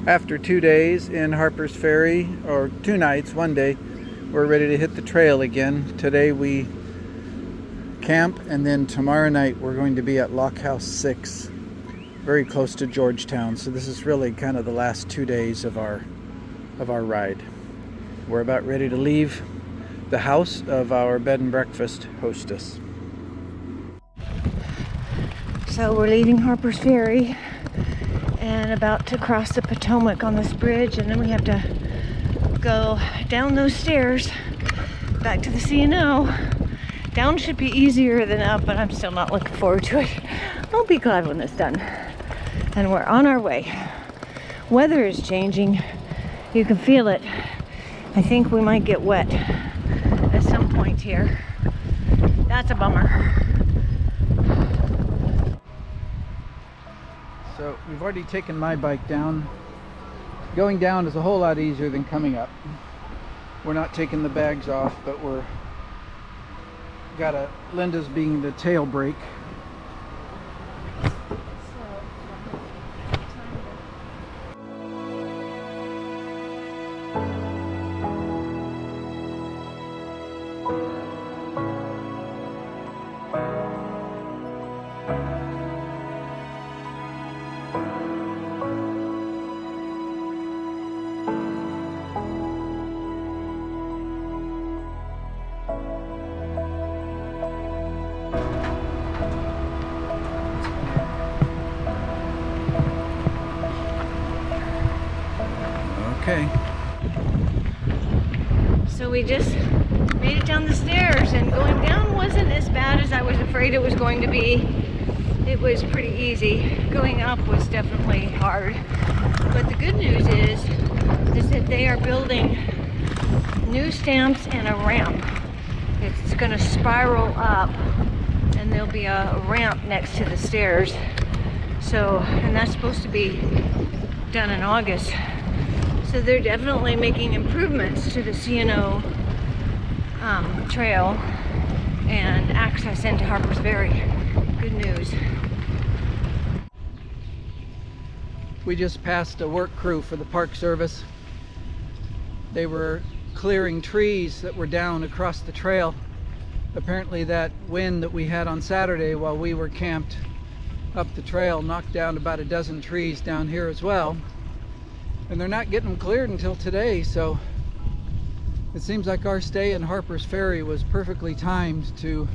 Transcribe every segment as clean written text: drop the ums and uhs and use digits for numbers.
After 2 days in Harpers Ferry, or 2 nights, 1 day, we're ready to hit the trail again. Today we camp, and then tomorrow night we're going to be at Lockhouse 6, very close to Georgetown. So this is really kind of the last 2 days of our ride. We're about ready to leave the house of our bed and breakfast hostess. So we're leaving Harpers Ferry and about to cross the Potomac on this bridge, and then we have to go down those stairs back to the C&O. Down should be easier than up, but I'm still not looking forward to it. I'll be glad when it's done. And we're on our way. Weather is changing. You can feel it. I think we might get wet at some point here. That's a bummer. So we've already taken my bike down. Going down is a whole lot easier than coming up. We're not taking the bags off, but Linda's being the tail brake. Okay. So we just made it down the stairs, and going down wasn't as bad as I was afraid it was going to be. It was pretty easy. Going up was definitely hard. But the good news is that they are building new stamps and a ramp. It's going to spiral up, and there'll be a ramp next to the stairs. So, and that's supposed to be done in August. So they're definitely making improvements to the C&O trail and access into Harpers Ferry. Good news. We just passed a work crew for the Park Service. They were clearing trees that were down across the trail. Apparently that wind that we had on Saturday while we were camped up the trail knocked down about a dozen trees down here as well. And they're not getting them cleared until today, so it seems like our stay in Harpers Ferry was perfectly timed to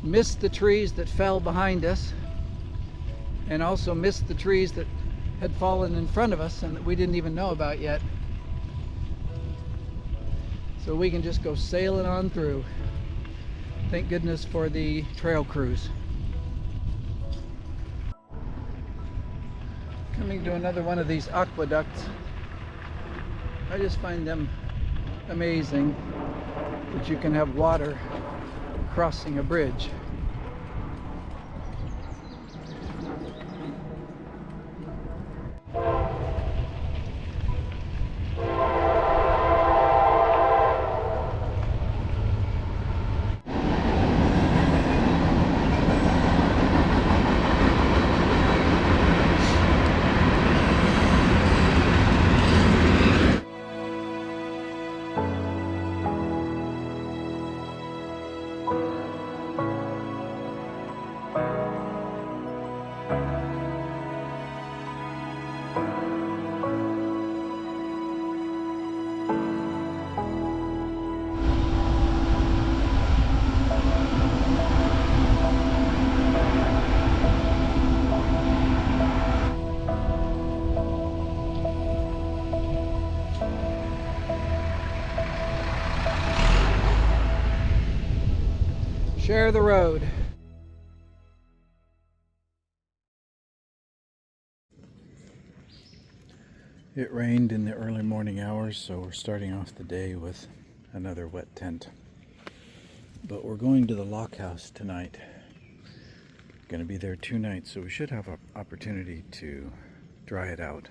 miss the trees that fell behind us, and also miss the trees that had fallen in front of us and that we didn't even know about yet. So we can just go sailing on through. Thank goodness for the trail crews. Coming to another one of these aqueducts. I just find them amazing that you can have water crossing a bridge. Share the road. It rained in the early morning hours, so we're starting off the day with another wet tent. But we're going to the Lockhouse tonight. Going to be there 2 nights, so we should have an opportunity to dry it out.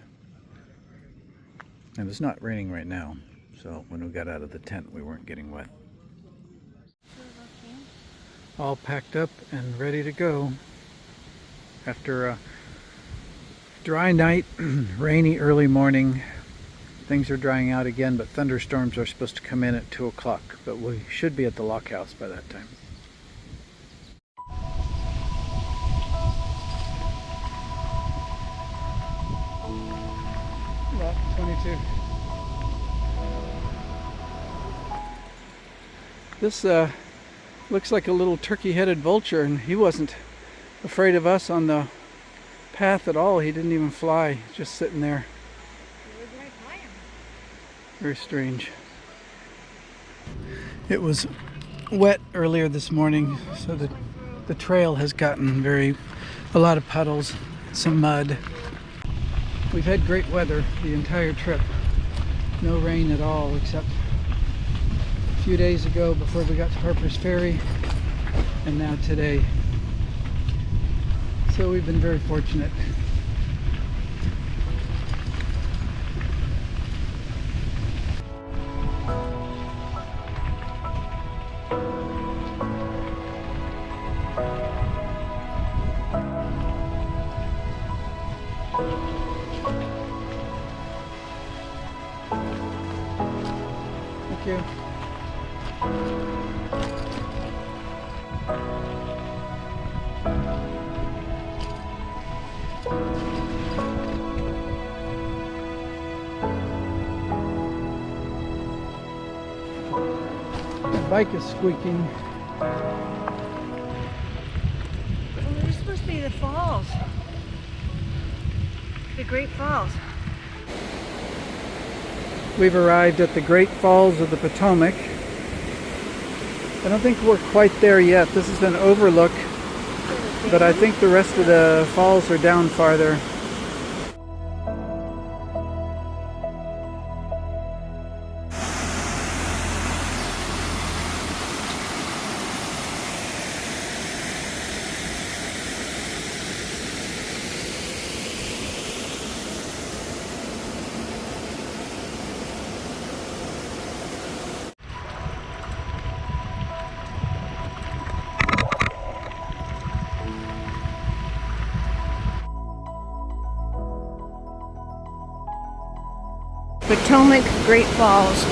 And it's not raining right now, so when we got out of the tent we weren't getting wet. All packed up and ready to go after Dry night, rainy early morning. Things are drying out again, but thunderstorms are supposed to come in at 2 o'clock. But we should be at the Lockhouse by that time. Lot 22. This looks like a little turkey-headed vulture, and he wasn't afraid of us on the path at all. He didn't even fly, just sitting there. Very strange. It was wet earlier this morning, so the trail has gotten a lot of puddles, some mud. We've had great weather the entire trip. No rain at all, except a few days ago before we got to Harpers Ferry, and now today. So we've been very fortunate. Thank you. The bike is squeaking. Oh, there's supposed to be the falls. The Great Falls. We've arrived at the Great Falls of the Potomac. I don't think we're quite there yet. This is an overlook, but I think the rest of the falls are down farther. Potomac Great Falls.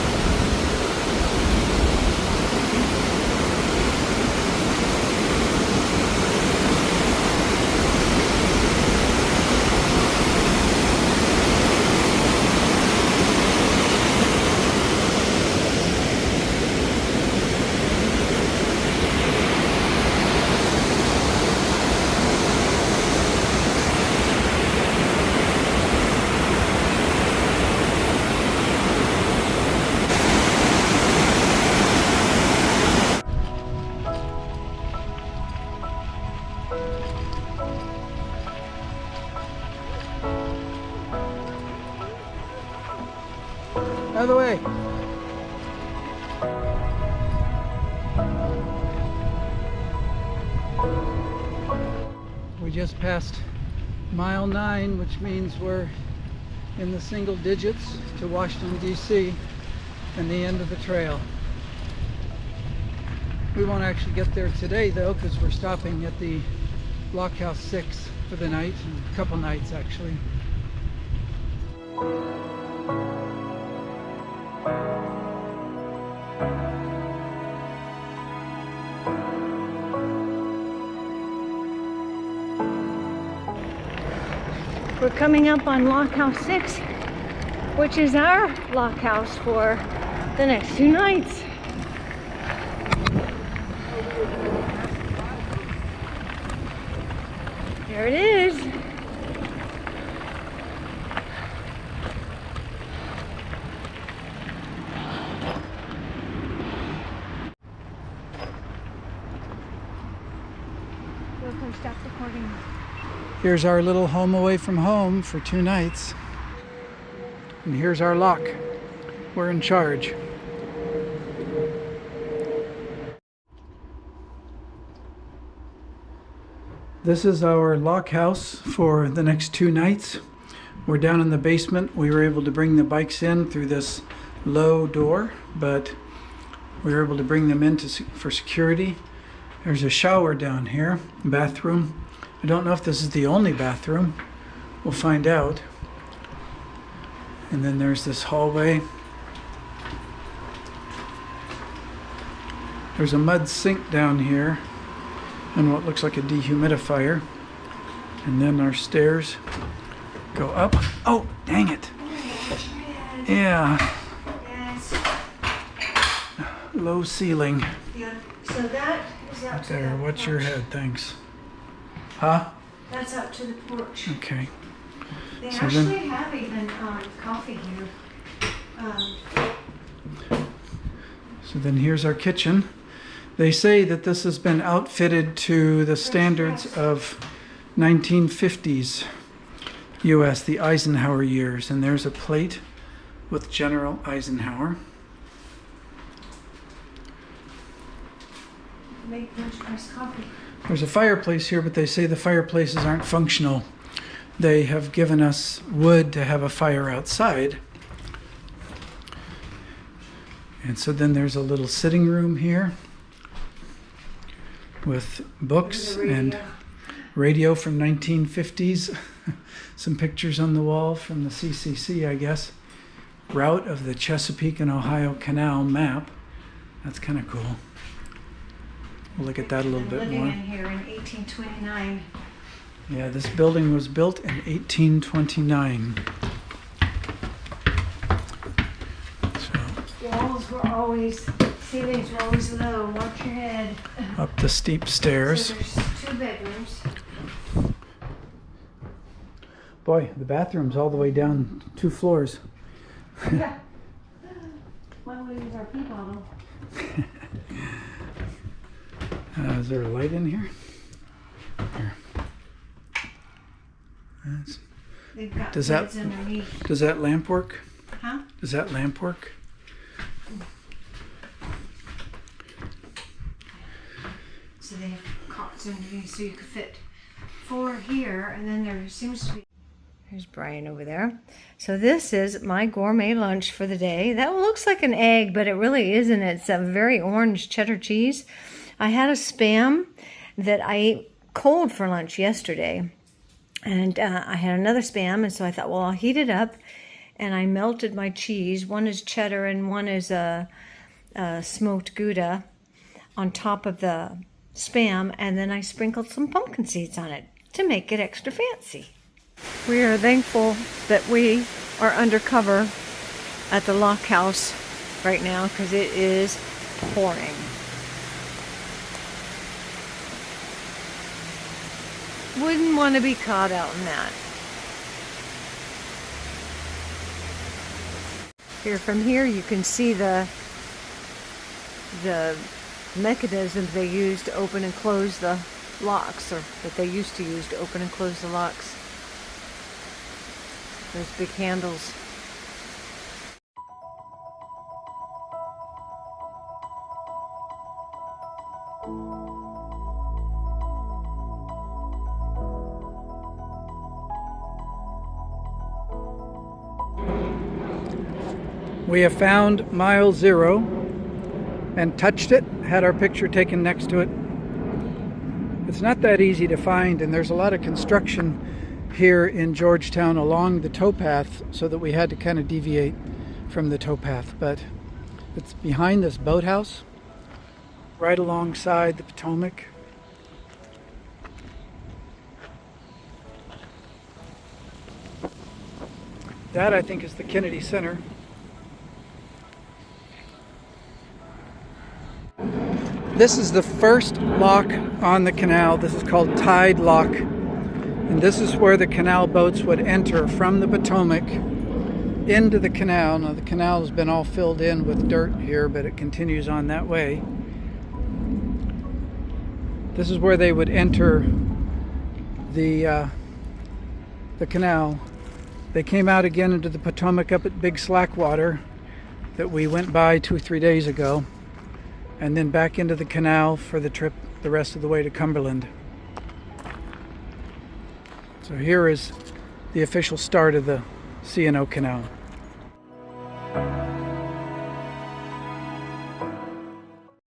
Out of the way. We just passed mile 9, which means we're in the single digits to Washington, D.C. and the end of the trail. We won't actually get there today though, because we're stopping at the Lockhouse 6 for the night, a couple nights actually. We're coming up on Lockhouse 6, which is our lockhouse for the next 2 nights. There it is. Welcome, stop recording. Here's our little home away from home for 2 nights. And here's our lock. We're in charge. This is our lock house for the next 2 nights. We're down in the basement. We were able to bring the bikes in through this low door, but we were able to bring them in for security. There's a shower down here, bathroom. I don't know if this is the only bathroom We'll find out. And then there's this hallway. There's a mud sink down here and what looks like a dehumidifier. And then our stairs go up. Oh, dang it. Yeah. Low ceiling. So that is out to There, the watch your porch. head, thanks. Huh? That's out to the porch. Okay. They So actually then- have even coffee here. So then here's our kitchen. They say that this has been outfitted to the standards of 1950s US, the Eisenhower years. And there's a plate with General Eisenhower. Make French press coffee. There's a fireplace here, but they say the fireplaces aren't functional. They have given us wood to have a fire outside. And so then there's a little sitting room here with books and radio from 1950s. Some pictures on the wall from the CCC, I guess. Route of the Chesapeake and Ohio Canal map. That's kind of cool. We'll look at that a little bit Living more. in here in 1829. Yeah, this building was built in 1829. So, Walls were always, ceilings were always low. Watch your head. up the steep stairs. So there's 2 bedrooms. Boy, the bathroom's all the way down 2 floors. Yeah. Why would we use our pee bottle? Is there a light in here? Here. That's- They've got Does that- beds underneath. Does that lamp work? Huh? Does that lamp work? So they have cots underneath so you could fit 4 here, and then there seems to be. There's Brian over there. So this is my gourmet lunch for the day. That looks like an egg, but it really isn't. It's a very orange cheddar cheese. I had a Spam that I ate cold for lunch yesterday. And I had another Spam, and so I thought, well, I'll heat it up. And I melted my cheese. One is cheddar and one is a smoked Gouda on top of the Spam. And then I sprinkled some pumpkin seeds on it to make it extra fancy. We are thankful that we are undercover at the Lockhouse right now because it is pouring. Wouldn't want to be caught out in that. Here, from here, you can see the mechanisms they use to open and close the locks, or that they used to use to open and close the locks. Those big handles. We have found mile 0 and touched it, had our picture taken next to it. It's not that easy to find, and there's a lot of construction here in Georgetown along the towpath, so that we had to kind of deviate from the towpath. But it's behind this boathouse, right alongside the Potomac. That, I think, is the Kennedy Center. This is the first lock on the canal. This is called Tide Lock. And this is where the canal boats would enter from the Potomac into the canal. Now the canal has been all filled in with dirt here, but it continues on that way. This is where they would enter the canal. They came out again into the Potomac up at Big Slackwater that we went by 2 or 3 days ago, and then back into the canal for the trip the rest of the way to Cumberland. So here is the official start of the C&O Canal.